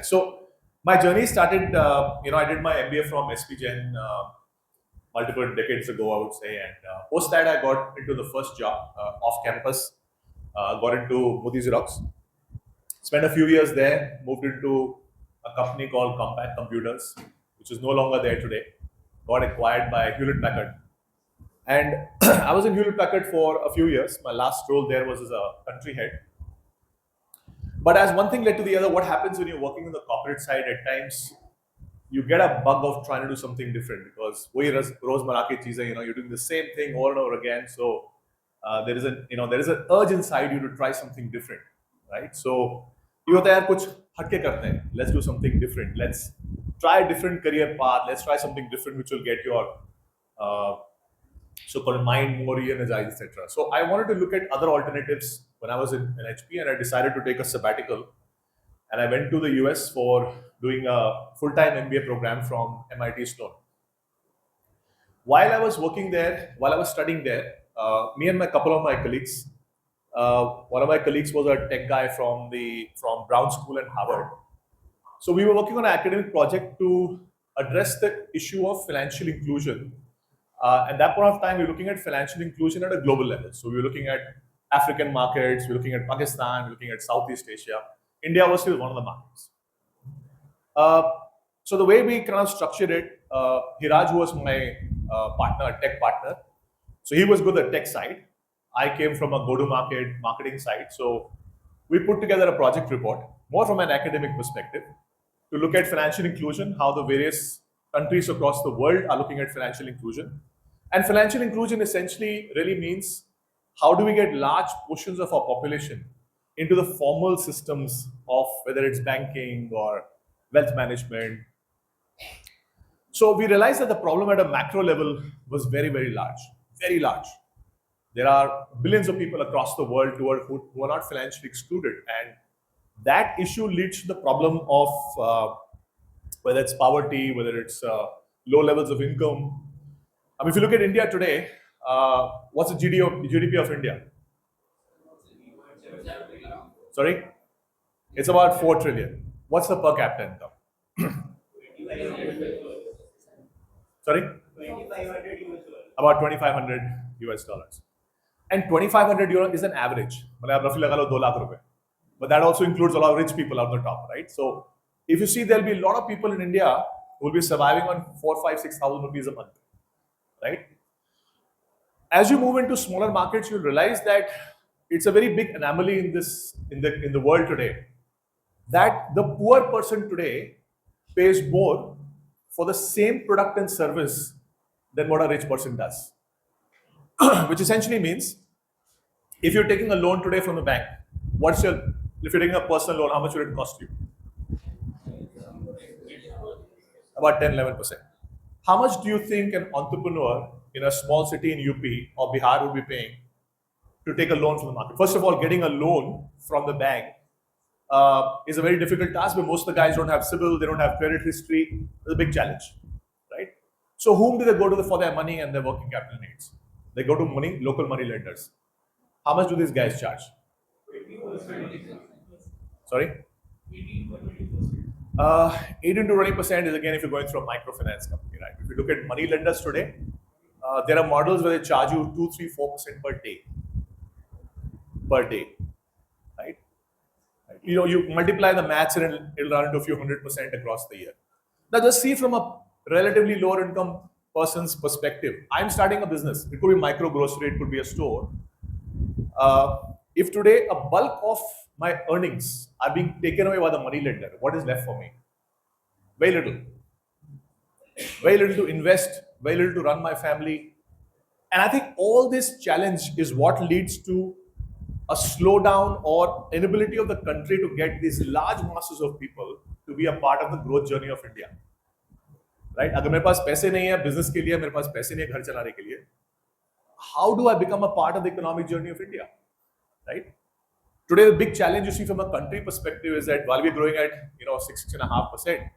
Thanks. So my journey started, I did my MBA from SP Jain multiple decades ago, I would say. And post that, I got into the first job off campus, got into Modi Xerox, spent a few years there, moved into a company called Compact Computers, which is no longer there today, got acquired by Hewlett Packard. And I was in Hewlett Packard for a few years. My last role there was as a country head. But as one thing led to the other, what happens when you're working on the corporate side, at times you get a bug of trying to do something different because rozmara ki cheezein, you're doing the same thing over and over again. So there is an urge inside you to try something different, right? So you hota yaar kuch hatke karte hain. Let's do something different. Let's try a different career path. Let's try something different which will get your so-called mind more re-energized, etc. So I wanted to look at other alternatives when I was in HP, and I decided to take a sabbatical. And I went to the US for doing a full-time MBA program from MIT Sloan. While I was working there, while I was studying there, me and a couple of my colleagues, one of my colleagues was a tech guy from Brown School and Harvard. So we were working on an academic project to address the issue of financial inclusion. At that point of time, we were looking at financial inclusion at a global level. So we were looking at African markets, we were looking at Pakistan, we were looking at Southeast Asia. India was still one of the markets. So the way we kind of structured it, Hiraj, who was my partner, tech partner, so he was good at tech side. I came from a go-to-market marketing side. So we put together a project report, more from an academic perspective, to look at financial inclusion, how the various countries across the world are looking at financial inclusion. And financial inclusion essentially really means how do we get large portions of our population into the formal systems of whether it's banking or wealth management. So we realized that the problem at a macro level was very, very large, very large. There are billions of people across the world who are not financially excluded. And that issue leads to the problem of whether it's poverty, whether it's low levels of income. I mean, if you look at India today, what's the GDP of India? Sorry? It's about 4 trillion. What's the per capita income? Sorry? About 2,500 US dollars. And 2,500 euro is an average. Roughly laga lo 2 lakh rupees. But that also includes a lot of rich people out the top, right? So if you see, there'll be a lot of people in India who will be surviving on 4, 5, 6,000 rupees a month, right? As you move into smaller markets, you'll realize that it's a very big anomaly in the world today, that the poor person today pays more for the same product and service than what a rich person does. Which essentially means if you're taking a loan today from the bank, if you're taking a personal loan, how much would it cost you? About 10-11%. How much do you think an entrepreneur in a small city in UP or Bihar would be paying to take a loan from the market? First of all, getting a loan from the bank is a very difficult task, but most of the guys don't have CIBIL, they don't have credit history. It's a big challenge, right? So whom do they go to for their money and their working capital needs? They go to local money lenders. How much do these guys charge? Sorry? 18 to 20% is again if you're going through a microfinance company, right? If you look at money lenders today, there are models where they charge you 2, 3, 4% per day. Per day, right? You multiply the maths and it'll run into a few 100% across the year. Now just see from a relatively lower income person's perspective. I'm starting a business. It could be micro grocery, it could be a store. If today a bulk of my earnings are being taken away by the money lender, what is left for me? Very little. Very little to invest, very little to run my family. And I think all this challenge is what leads to a slowdown or inability of the country to get these large masses of people to be a part of the growth journey of India. Right? अगर मेरे पास पैसे नहीं है business के लिए, मेरे पास पैसे नहीं है घर चलाने के लिए, how do I become a part of the economic journey of India? Right? Today, the big challenge you see from a country perspective is that while we're growing at 6.5%,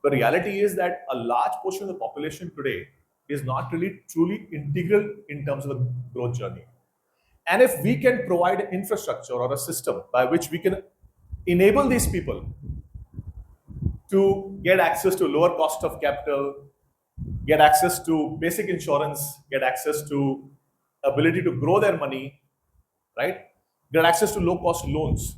the reality is that a large portion of the population today is not really truly integral in terms of the growth journey. And if we can provide an infrastructure or a system by which we can enable these people to get access to lower cost of capital, get access to basic insurance, get access to ability to grow their money, right? Get access to low cost loans.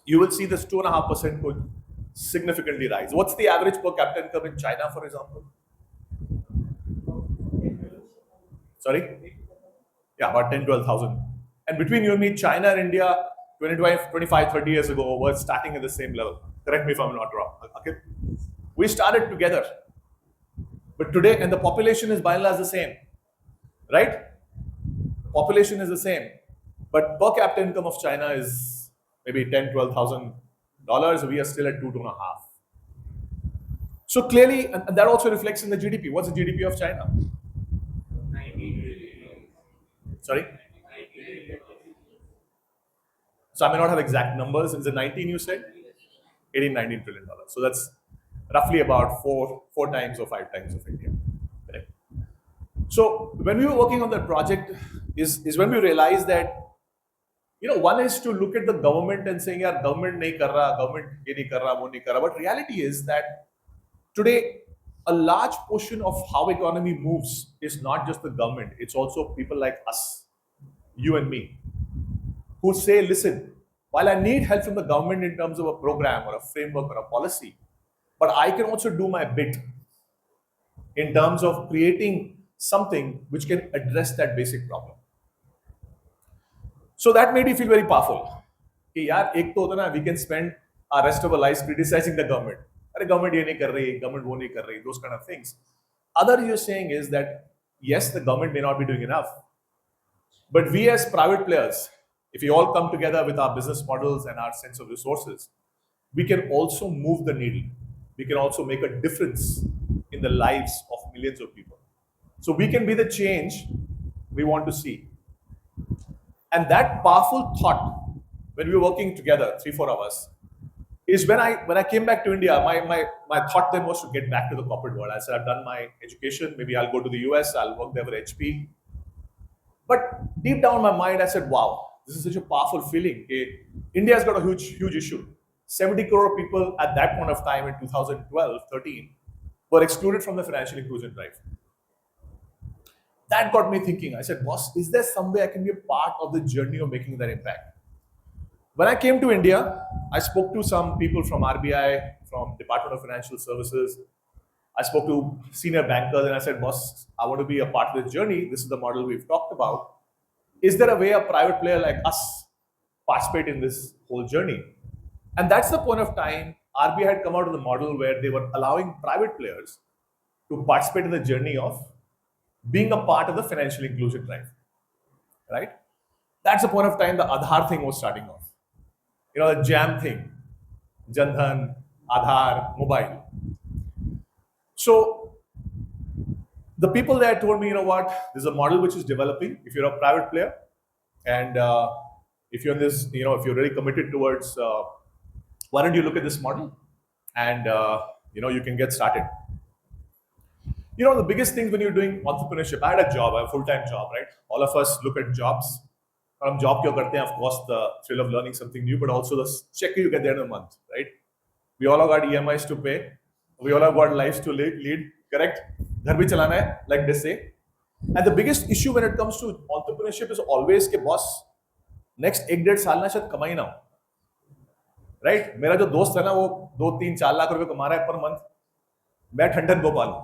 You will see this 2.5% could significantly rise. What's the average per capita income in China, for example? Sorry? Yeah, about 10, 12,000. And between you and me, China and India, 25, 30 years ago, were starting at the same level. Correct me if I'm not wrong. Okay? We started together. But today, and the population is by and large the same, right? Population is the same. But per capita income of China is maybe 10, 12,000 dollars. We are still at 2.5. So clearly, and that also reflects in the GDP. What's the GDP of China? Sorry? So I may not have exact numbers. Is it 19 you said? 18, 19 trillion dollars. So that's roughly about four times or 5 times of India. Correct? So when we were working on that project, is when we realized that, one is to look at the government and saying, yeah, government nahi kar raha, government ye nahi kar raha, wo nahi kar raha. But reality is that today, a large portion of how economy moves is not just the government, it's also people like us, you and me, who say, listen, while I need help from the government in terms of a program or a framework or a policy, but I can also do my bit in terms of creating something which can address that basic problem. So that made me feel very powerful. कि यार एक तो होता ना, we can spend our rest of our lives criticizing the government. अरे government ये नहीं कर रही, government वो नहीं कर रही, those kind of things. Other you're saying is that yes, the government may not be doing enough, but we as private players, if we all come together with our business models and our sense of resources, we can also move the needle. We can also make a difference in the lives of millions of people. So we can be the change we want to see. And that powerful thought, when we were working together 3-4 hours, is when I came back to India, my thought then was to get back to the corporate world. I said, I've done my education, maybe I'll go to the US, I'll work there with HP. But deep down in my mind, I said, wow, this is such a powerful feeling. India's got a huge issue. 70 crore people at that point of time in 2012-13 were excluded from the financial inclusion drive. That got me thinking. I said, boss, is there some way I can be a part of the journey of making that impact? When I came to India, I spoke to some people from RBI, from Department of Financial Services. I spoke to senior bankers and I said, boss, I want to be a part of this journey. This is the model we've talked about. Is there a way a private player like us participate in this whole journey? And that's the point of time RBI had come out of the model where they were allowing private players to participate in the journey of being a part of the financial inclusion drive, right? That's the point of time the Aadhaar thing was starting off. The JAM thing, Jandhan, Aadhaar, mobile. So the people there told me, what, there's a model which is developing. If you're a private player and if you're in this, if you're really committed towards, why don't you look at this model and, you can get started. The biggest thing when you're doing entrepreneurship, I had a job, a full-time job, right? All of us look at jobs. हम job क्यों करते हैं? Of course, the thrill of learning something new, but also the check you get there in a month, right? We all have got EMIs to pay. We all have got lives to lead, correct? घर भी चलाना है, like they say. And the biggest issue when it comes to entrepreneurship is always के boss, next 1-1.5 साल ना शायद कमाई ना हो, right? मेरा जो दोस्त है ना वो 2-3-4 लाख रुपए कमा रहा है per month. मैं ठंडन भोपाल हूँ.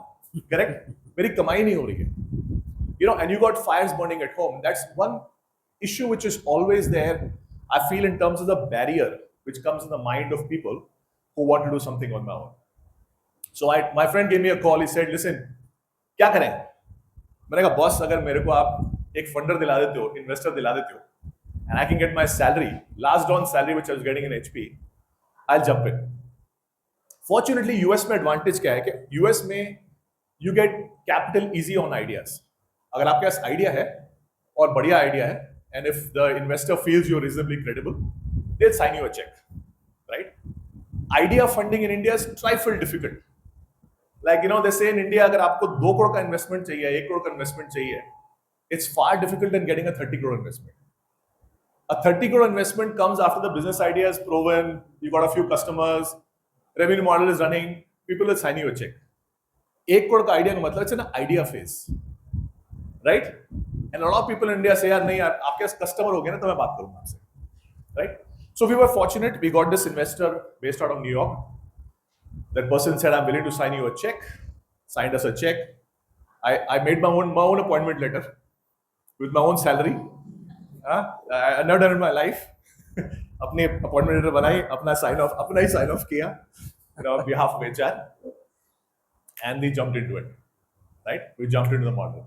Correct? मेरी कमाई नहीं हो रही है. And you got fires burning at home. That's one issue which is always there, I feel, in terms of the barrier which comes in the mind of people who want to do something on their own. So my friend gave me a call. He said, listen, क्या करें? मैंने कहा, boss, अगर मेरे को आप एक funder दिला देते हो, investor दिला देते हो, and I can get my salary, last drawn salary which I was getting in HP, I'll jump in. Fortunately, US में advantage क्या है कि US में you get capital easy on ideas. अगर आपके पास idea है और बढ़िया idea है, and if the investor feels you're reasonably credible, they'll sign you a check, right? Idea funding in India is trifle difficult. Like, they say in India, अगर आपको 2 crore का investment चाहिए, 1 crore का investment चाहिए, it's far difficult than getting a 30 crore investment. A 30 crore investment comes after the business idea is proven, you got a few customers, revenue model is running, people will sign you a check. 1 crore का idea का मतलब it's an idea phase, right? And a lot of people in India say यार नहीं यार आपके customer हो गया ना तो मैं बात करूँगा आपसे, right? So we were fortunate, we got this investor based out of New York. That person said, I'm willing to sign you a check, signed us a check. I made my own appointment letter with my own salary. I've never done it in my life. अपने appointment letter बनाई, अपना sign off किया, on behalf of HR, and they jumped into it, right? We jumped into the model.